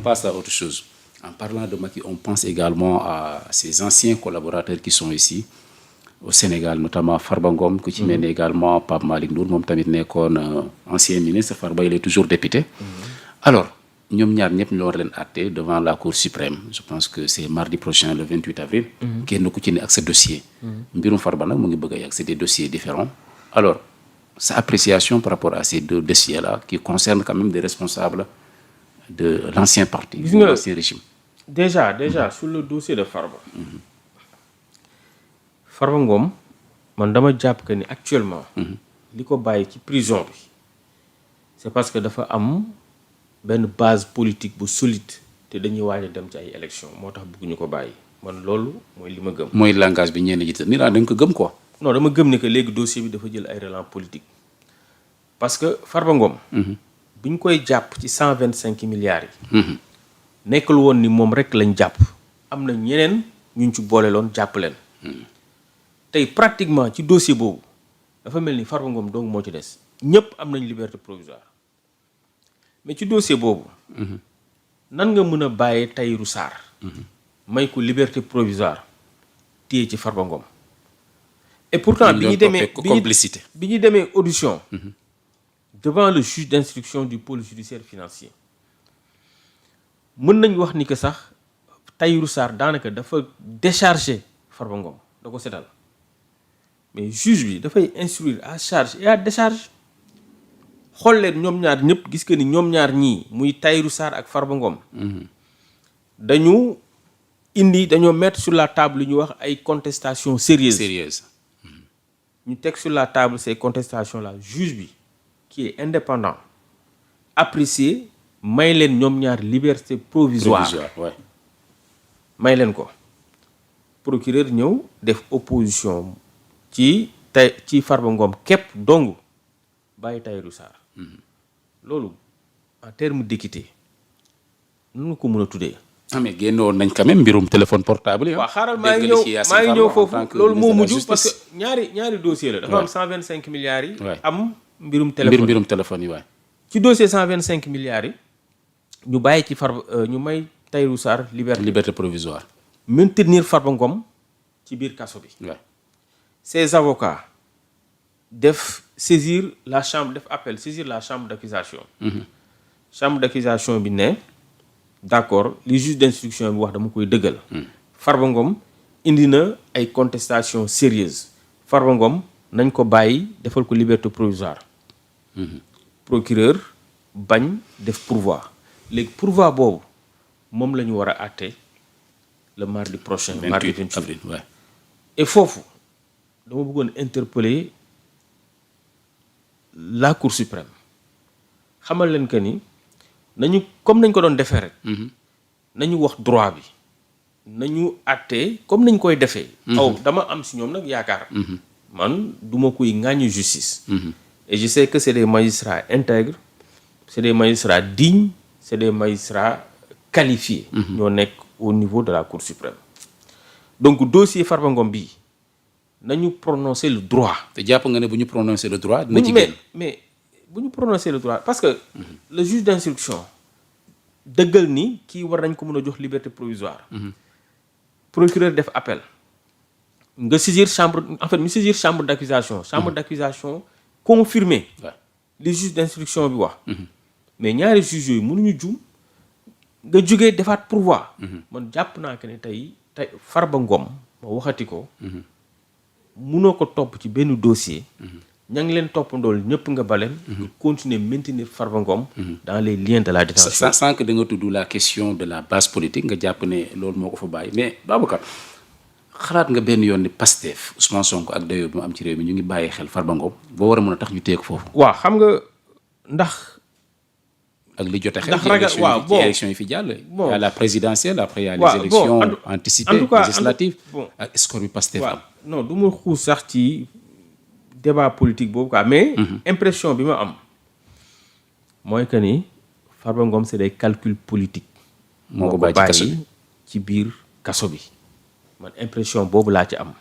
Passe à autre chose. En parlant de Macky, on pense également à ses anciens collaborateurs qui sont ici au Sénégal, notamment Farba Ngom, qui mène également Pape Malick Ndour, moom tamit nekkoon ancien ministre. Farba, il est toujours député. Alors, ñoom ñaar ñëpp ñu war leen àtte devant la Cour suprême. Je pense que c'est mardi prochain, le 28 avril. kenn ku ci ne ak sa dossier. mbirum Farba nag mu ngi bëgg a yàgg, c'est des dossiers différents. Alors, sa appréciation par rapport à ces deux dossiers-là qui concernent quand même des responsables de l'ancien parti, de l'ancien régime. Déjà, sur le dossier de Farba. Farba Ngom, man dama jàpp que ni actuellement. li ko bàyyi ci prison bi. c'est parce que dafa am benn base politique bu solide te dañuy waaj a dem ci ay élections moo tax bëgguñu ko bàyyi man loolu mooy li ma gëm. mooy langage bi ñenn ñi ni da nga ko gëm quoi. non dama gëm ni que léegi dossier bi dafa jël ay relents politique parce que Farba Ngom. bi ñu koy jàpp ci 125 milliards yi. nekkul woon ni moom rek lañ jàpp am na ñeneen ñu ci boole loon jàpp leen. tey pratiquement ci dossier boobu dafa mel ni Farba Ngom donc moo ci des ñëpp am nañ liberté provisoire mais ci dossier boobu. nan nga mën a bàyyee Tahirou Sarr. may ko liberté provisoire téye ci Farba Ngom. et pourtant bi ñu demee audition. devant le juge d'instruction du pôle judiciaire financier mën nañ wax ni que sax Tahirou Sarr daanaka dafa décharger Farba Ngom da ko setal mais juge bi dafay instruire à charge et à décharge xool leen ñoom ñaar ñëpp gis que ni ñoom ñaar ñii muy Tahirou Sarr ak Farba Ngom dañoo mettre sur la table lu ñuy wax ay contestations sérieuses ñu teg sur la table ces contestations là juge bi qui est indépendant apprécié may leen ñoom ñaar liberté provisoire ouais. may leen ko procureur ñëw def opposition ci Farba Ngom képp dong bàyyi Tahirou Sarr loolu en terme d'équité nu nga ko mën a tuddee. mais génnoon nañ quand même mbirum téléphone portable yi. waaw xaaral maa ngi ñëw foofu loolu moo mujj parce que ñaari dossier la. dafa am 125 milliards yi. am mbirum téléphone yi waay. ci dossier 125 milliards yi ñu bàyyi ci ñu may Tahirou Sarr liberté provisoire. maintenir Farba Ngom ci biir kaso bi. ses avocats saisir la chambre d'accusation. chambre d'accusation bi ne d'accord li juge d'instruction bi wax dama koy dëggal. Farba Ngom indi na ay contestations sérieuses Farba Ngom nañ ko bàyyi defal ko liberté provisoire. procureur bañ def pourvoi léegi pourvoi boobu moom la ñu war a àtte le mardi prochain. mardi 28 avril ouais. Et foofu dama bëggoon interpeller la Cour suprême xamal leen que ni nañu comme nañ ko doon defee rek. nañu wax droit bi nañu àtte comme nañ koy defee. dama am si ñoom nag yaakaar. man duma koy ŋàññi justice. Et je sais que c'est des magistrats intègres, c'est des magistrats dignes, c'est des magistrats qualifiés. ñoo nekk au niveau de la Cour suprême. Donc dossier Farba Ngom bii nañu prononcer le droit. te jàpp nga ne bu ñu prononcer le droit. dina ci génn mais bu ñu prononcer le droit parce que le juge d'instruction dëggal ni kii war nañ ko mën a jox liberté provisoire. procureur def appel. nga saisir chambre d'accusation. chambre d'accusation confirmé li juge d'instruction bi wax. mais ñaari juges yooyu mënuñu juum nga jógee defaat pourvoi. man jàpp naa que ne tey Farba Ngom ma waxati ko. mënoo ko topp ci benn dossier. ña ngi leen toppandool ñëpp nga baleen. nga continuer maintenir Farba Ngom. dans les liens de la détention. sans que da nga tudd la question de la base politique nga jàpp ne loolu moo ko fa bàyyi mais Babacar xalaat nga benn yoon ni Pastef Ousmane Sonko ak dayoo bi mu am ci réew mi ñu ngi bàyyi xel Farba Ngom boo war a mën a tax ñu téye ko foofu. waaw xam nga ndax. ak li jot a xew ci élection yi fi jàll. bon y a la présidentielle après y a les élections anticipées législatives ak score bi Pastef am. non du ma xuus sax ci débat politique boobu quoi mais. impression bi ma am mooy que ni Farba Ngom c'est des calculs politiques. moo ko bàyyi ci biir kaso bi. man impression boobu laa ci am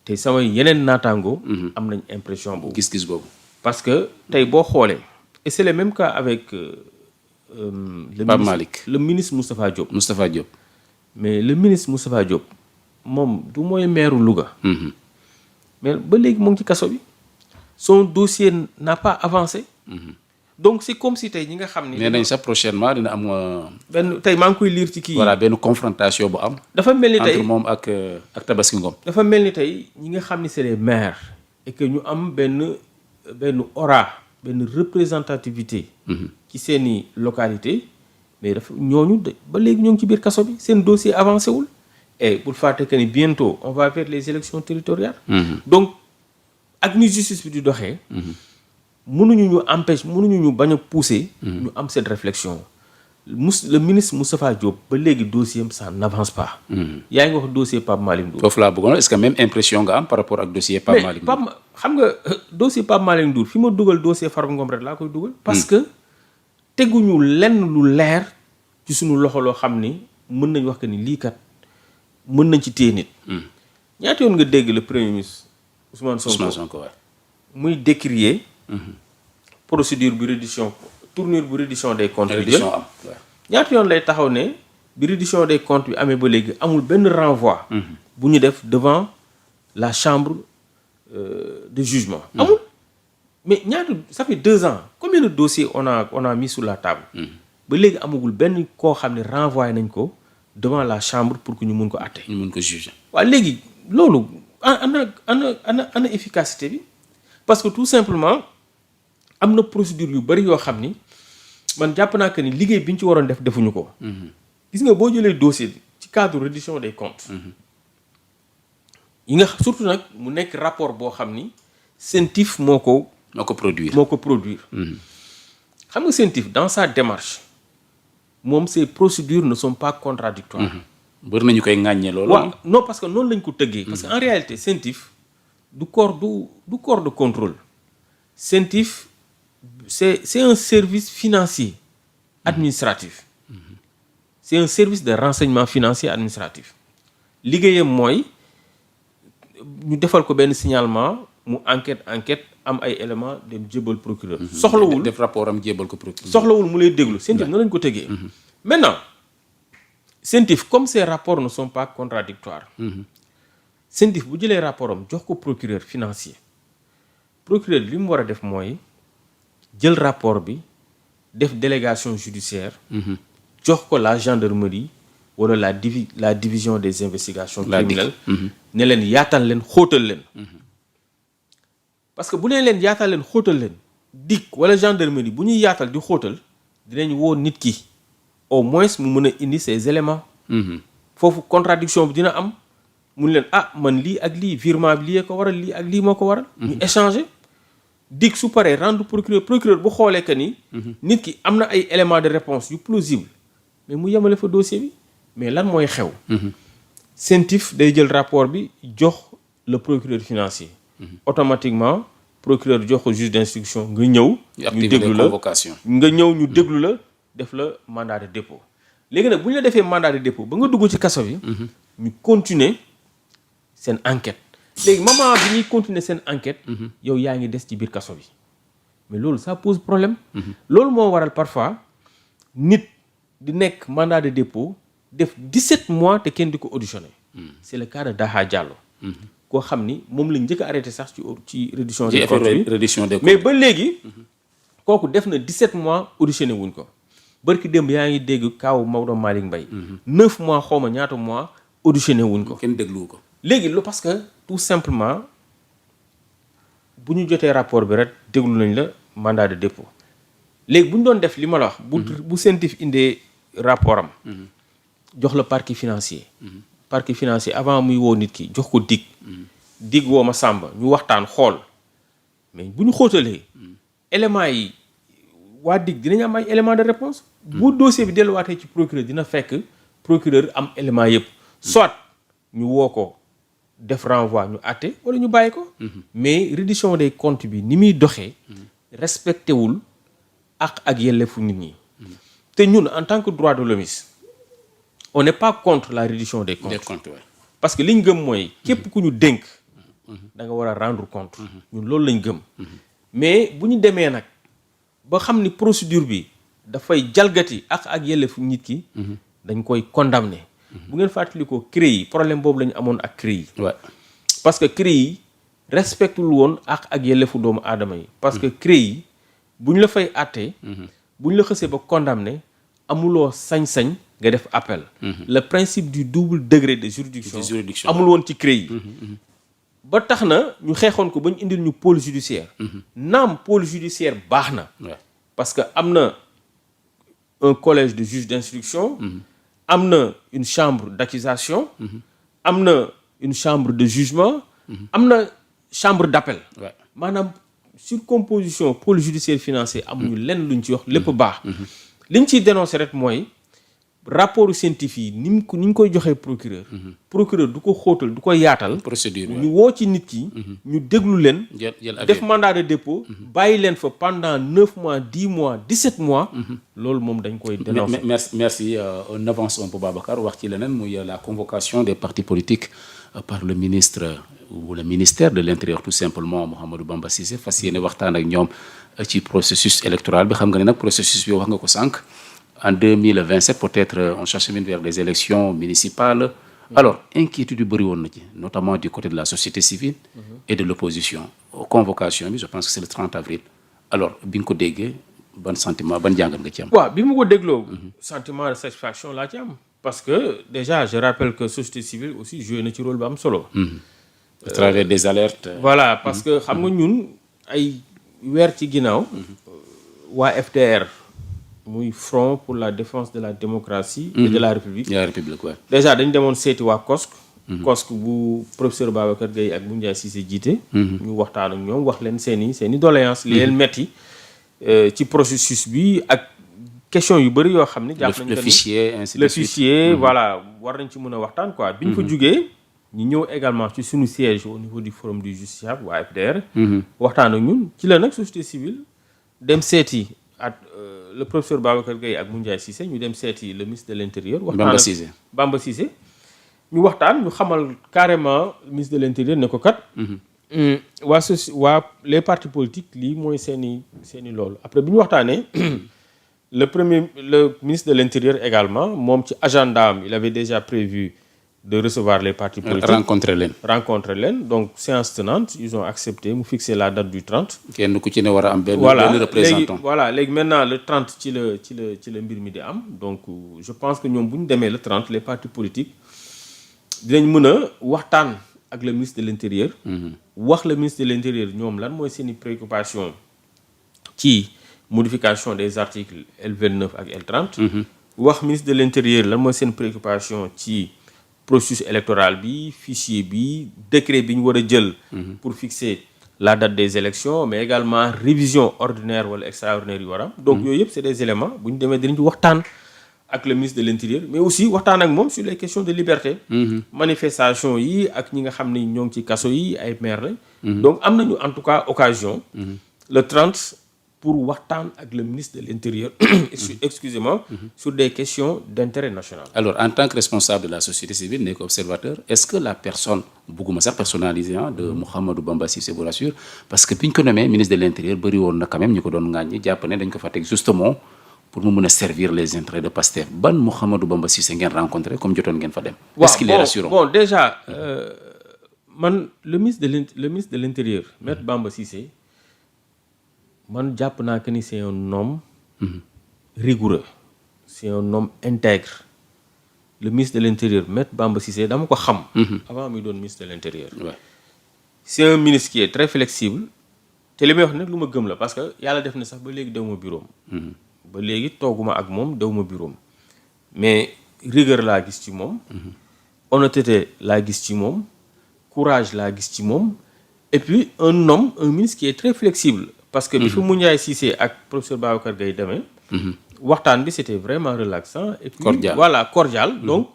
te sama yeneen naataango. am nañ impression boobu. gis-gis boobu. parce que tey boo xoolee et c'est le même cas avec le ministre Moustapha Diop. Moustapha Diop. mais le ministre Moustapha Diop moom du mooy maire Louga. mais ba léegi mu ngi ci kaso bi. son dossier n'a pas avancé. donc c'est comme si tey ñi nga xam ni. nee nañ sax prochainement dina am. benn tey maa ngi koy lire ci kii. voilà benn confrontation bu am. dafa mel ni tey entre moom ak Tabaski Ngom. dafa mel ni tey ñi nga xam ni c'est les maires. et que ñu am benn aura benn représentativité. ci seeni localité mais dafa ñooñu ba léegi ñoo ngi ci biir kaso bi seen dossier avancé wul. et pour fàtte que ni bientôt on va vers les élections territoriales. donc ak ni justice bi di doxee. mënuñu ñu bañ a pousser. ñu am cette réflexion. le ministre Moustapha Diop ba léegi dossier am ça n'avance pas. yaa ngi wax dossier Pape Malick Ndour. foofu laa bëggoon est-ce que même impression nga am par rapport ak dossier Pape Malick Ndour. mais xam nga dossier Pape Malick Ndour fi ma dugal dossier Farba Ngom rek laa koy dugal. parce que teguñu lenn lu leer ci suñu loxo loo xam ni mën nañ wax que ni lii kat mën nañ ci téye nit. ñaata yoon nga dégg le premier ministre Ousmane Sonko waay muy décrier. procédure bu reddition tournure bu reddition des comptes bi reddition am ñaata yoon lay taxaw ne bi reddition des comptes bi amee ba léegi amul benn renvoi bu ñu def devant la chambre de jugement amul mais ñaata ça fait 2 ans combien de dossiers on a mis sur la table ba léegi amagul benn koo xam ne renvoyé nañ ko devant la chambre pour que ñu mun ko àtte ñu mun ko juger waaw léegi loolu ana efficacité bi parce que tout simplement am na procédure yu bari yoo xam ni man jàpp naa que ni liggéey bi ñu ci waroon def defuñu ko. gis nga boo jëlee dossier ci cadre reddition des comptes. yi nga surtout nag mu nekk rapport boo xam ni CENTIF moo ko produire. xam nga CENTIF dans sa démarche moom ces procédures ne sont pas contradictoires. bari nañu koy ŋàññee loolu. waaw non parce que noonu lañ ko tëggee. parce que en réalité CENTIF du corps de contrôle. CENTIF c'est un service financier administratif. C'est un service de renseignement financier administratif. liggéeyam mooy ñu defal ko benn signalement mu enquête am ay éléments dem jébal procureur. soxlawul def rapport am jébal ko procureur. soxlawul mu lay déglu CENTIF noonu lañ ko tëggee. maintenant CENTIF comme ces rapports ne sont pas contradictoires CENTIF bu jëlee rapport am jox ko procureur financier procureur li mu war a def mooy jël rapport bi def délégation judiciaire jox ko la gendarmerie wala la division des investigations criminelles ne leen yaatal leen xóotal leen parce que bu leen yaatal leen xóotal leen DIC wala gendarmerie bu ñuy yaatal di xóotal dinañ woo nit ki au moins mu mën a indi ces éléments foofu contradiction bi dina am mun leen man lii ak lii virement bi lii ko waral lii ak lii moo ko waral ñu échanger DIC su paree rendre procureur bu xoolee que ni nit ki am na ay éléments de réponse yu plausible mais mu yemale fa dossier bi mais lan mooy xew CENTIF day jël rapport bi jox le procureur financier automatiquement procureur jox ko juge d'instruction nga ñëw ñu déglu la ñu déglu la def la mandat de dépôt léegi nag bu ñu la defee mandat de dépôt ba nga dugg ci kaso bi ñu continuer seen enquête léegi moment bi ñuy continuer seen enquête yow yaa ngi des ci biir kaso bi mais loolu ça pose problème loolu moo waral parfois nit di nekk mandat de dépôt def 17 mois te kenn di ko auditionné c'est le cas de Daha Diallo koo xam ni moom lañ njëkk a arrêté sax ci reddition des comptes mais ba léegi kooku def na 17 mois auditionné wuñ ko barki démb yaa ngi dégg kaaw Maodo Malick Mbaye 9 mois xawma ñaata mois auditionné wuñ ko kenn dégluwu ko léegi lu parce que tout simplement bu ñu jotee rapport bi rek déglu nañ la mandat de dépôt léegi bu ñu doon def li ma la wax bu CENTIF indee rapport am jox la parquet financier parquet financier avant muy woo nit ki jox ko dig woo ma sàmba ñu waxtaan xool mais bu ñu xóotalee éléments yi waa dig dinañ am ay éléments de réponse bu dossier bi delluwaatee ci procureur dina fekk procureur am éléments yëpp soit ñu woo ko def renvoi ñu àtte wala ñu bàyyi ko mais reddition des comptes bi ni muy doxee respecté wul ak yelleefu nit ñi te ñun en tant que droit de l'homme on n'est pas contre la reddition des comptes parce que li ñu gëm mooy képp ku ñu dénk da nga war a rendre compte ñun loolu lañ gëm mais bu ñu demee nag ba xam ni procédure bi dafay jalgati ak yelleefu nit ki dañ koy condamner bu ngeen fàttalikoo CREI yi problème boobu la ñu amoon ak CREI yi parce que CREI yi respectul woon ak yelleefu doomu aadama yi parce que CREI yi bu ñu la fay àttee bu ñu la xësee ba condamné amuloo sañ-sañ nga def appel le principe du double degré de juridiction amul woon ci CREI yi ba tax na ñu xeexoon ko ba ñu indil ñu pôle judiciaire naam pôle judiciaire baax na parce que am na un collège de juges d'instruction am na une chambre d'accusation am na une chambre de jugement am na chambre d'appel maanaam surcomposition pôle judiciaire financier amuñu lenn luñ ci wax lépp baax liñ ciy dénoncer rek mooy rapport scientifique yi ni ñu koy joxee procureur du ko xóotal du ko yaatal procédure ñu woo ci nit yi ñu déglu leen def mandat de dépôt bàyyi leen fa pendant 9 mois 10 mois 17 mois loolu moom dañ koy dénoncer merci on avance un peu Babacar wax ci leneen muy la convocation des partis politiques par le ministre ou le ministère de l'Intérieur tout simplement Mouhamadou Bamba Cissé fas yéene waxtaan ak ñoom ci processus électoral bi xam nga ne nag processus bi wax nga ko sànq en 2027 peut-être on s'achemine vers des élections municipales alors inquiétude yu bëri woon na ci notamment du côté de la société civile et de l'opposition convocation bi je pense que c'est le 30 avril alors bi nga ko déggee ban sentiment ban jàngat nga ci am waaw bi ma ko dégloo sentiment de satisfaction laa ci am parce que déjà je rappelle que société civile aussi joué na ci rôle bu am solo à travers des alertes voilà parce que xam nga ñun ay weer ci ginnaaw waa FDR muy Front pour la défense de la démocratie et de la République ouais. déjà dañ demoon seeti waa COSC bu professeur Babacar Gueye ak bu Ndiaye Cissé jiite ñu waxtaan ak ñoom wax leen seeni doléance li leen metti ci processus bi ak question yu bëri yoo xam ne jàpp nañ le fichier ainsi de le suite. fichier voilà war nañ ci mën a waxtaan quoi bi ñu fa jugee ñu ñëw également ci suñu siège au niveau du forum du justiciable waa FDR waxtaan ak ñun ci la nag société civile dem seeti ak le professeur Babacar Gueye ak Moundiaye Cissé ñu dem seeti le ministre de l'Intérieur waxtaan Bamba Cissé ñu waxtaan ñu xamal carrément ministre de l'Intérieur ne ko kat waa les partis politiques lii mooy seeni loolu après bi ñu waxtaanee le ministre de l'Intérieur également moom ci agenda am il avait déjà prévu de recevoir les partis politiques rencontrer leen donc séance tenante ils ont accepté mu fixer la date du 30 kenn ku ci ne war a am benn représentant léegi maintenant le 30 ci la mbir mi di am donc je pense que ñoom bu ñu demee le 30 les partis politiques dinañ mën a waxtaan ak le ministre de l'Intérieur wax le ministre de l'Intérieur ñoom lan mooy seeni préoccupation ci modification des articles L29 ak L30 wax ministre de l'Intérieur lan mooy seen préoccupation ci processus électoral bi fichier bi décret bi ñu war a jël pour fixer la date des élections mais également révision ordinaire wala extraordinaire yu war a am donc yooyu yëpp c'est des éléments bu ñu demee dinañ ci waxtaan ak le ministre de l'Intérieur mais aussi waxtaan ak moom sur les questions de liberté manifestation yi ak ñi nga xam ne ñoo ngi ci kaso yi ay maire lañ donc am nañu en tout cas occasion le 30 pour waxtaan ak le ministre de l'Intérieur excusez-moi sur des questions d'intérêt national. Alors en tant que responsable de la société civile nekk observateur est-ce que la personne bugguma sax personnalisée de Mouhamadou Bamba Cissé vous rassure parce que bi ñu ko nommé ministre de l'Intérieur bëri woon na quand même ñu ko doon ŋàññi jàpp ne dañ ko fa teg justement pour mu mën a servir les intérêts de Pastef ban Mouhamadou Bamba Cissé ngeen rencontré comme jotoon ngeen fa dem. Est-ce qu'il est rassurant? Bon déjà man le ministre de l'Intérieur Maître Bamba Cissé man jàpp naa que ni c'est un homme rigoureux c'est un homme intègre le ministre de l'Intérieur Maître Bamba Cissé dama ko xam avant muy doon ministre de l'Intérieur c'est un ministre qui est très flexible te li may wax nag lu ma gëm la parce que yàlla def na sax ba léegi dewuma bureau ba léegi tooguma ak moom dewuma bureau mais rigueur laa gis ci moom honnêteté laa gis ci moom courage laa gis ci moom et puis un ministre qui est très flexible parce que bi fi Moundiaye Cissé ak professeur Babacar Gueye demee waxtaan bi c'était vraiment relaxant et puis cordial donc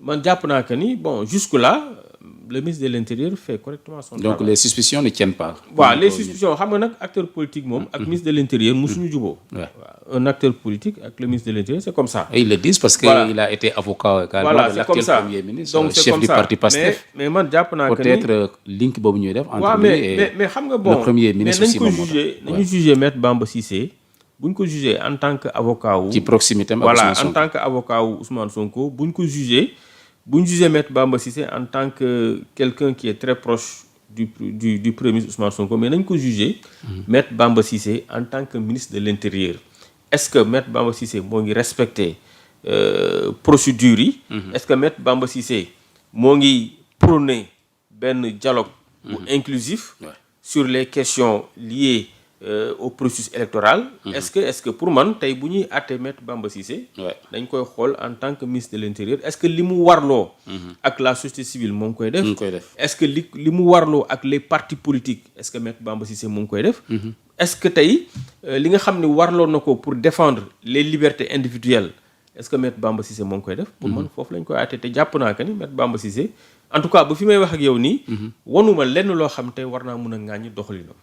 man jàpp naa que ni bon jusque là le ministre de l'Intérieur fait correctement son travail. Donc les suspicions ne tiennent pas. waaw les suspicions xam nga nag acteur politique moom ak ministre de l'Intérieur musuñu juboo un acteur politique ak le ministre de l'Intérieur c'est comme ça. Et ils le disent parce que il a été avocat également de l'actuel premier ministre donc chef du parti Pastef. mais man jàpp naa que ni peut-être link boobu ñuy def entre lui et mais xam nga bon le premier ministre aussi mais nañu juger Maître Bamba Cissé buñ ko jugé en tant que avocat wu. ci proximité am voilà en tant que avocat wu Ousmane Sonko buñ jugé Maître Bamba Cissé en tant que quelqu'un qui est très proche du premier ministre Ousmane Sonko, mais nañ ko jugé Maître Bamba Cissé en tant que ministre de l'Intérieur. Est-ce que Maître Bamba Cissé moo ngi respecté procédures yi. Est-ce que Maître Bamba Cissé moo ngi prôné benn dialogue inclusif sur les questions liées au processus électoral. Est-ce que pour man tey bu ñuy àtte Maître Bamba Cissé dañ koy xool en tant que ministre de l'Intérieur. Est-ce que li mu warloo ak la société civile moo ngi koy def. Est-ce que li mu warloo ak les partis politiques est-ce que Maître Bamba Cissé moo ngi koy def. Est-ce que tey li nga xam ne warloo na ko pour défendre les libertés individuelles est-ce que Maître Bamba Cissé moo ngi koy def. pour man foofu lañ koy àtte te jàpp naa que ni Maître Bamba Cissé en tout cas ba fi may wax ak yow nii. wanuma lenn loo xam te war naa mun a ŋàññi doxalinam.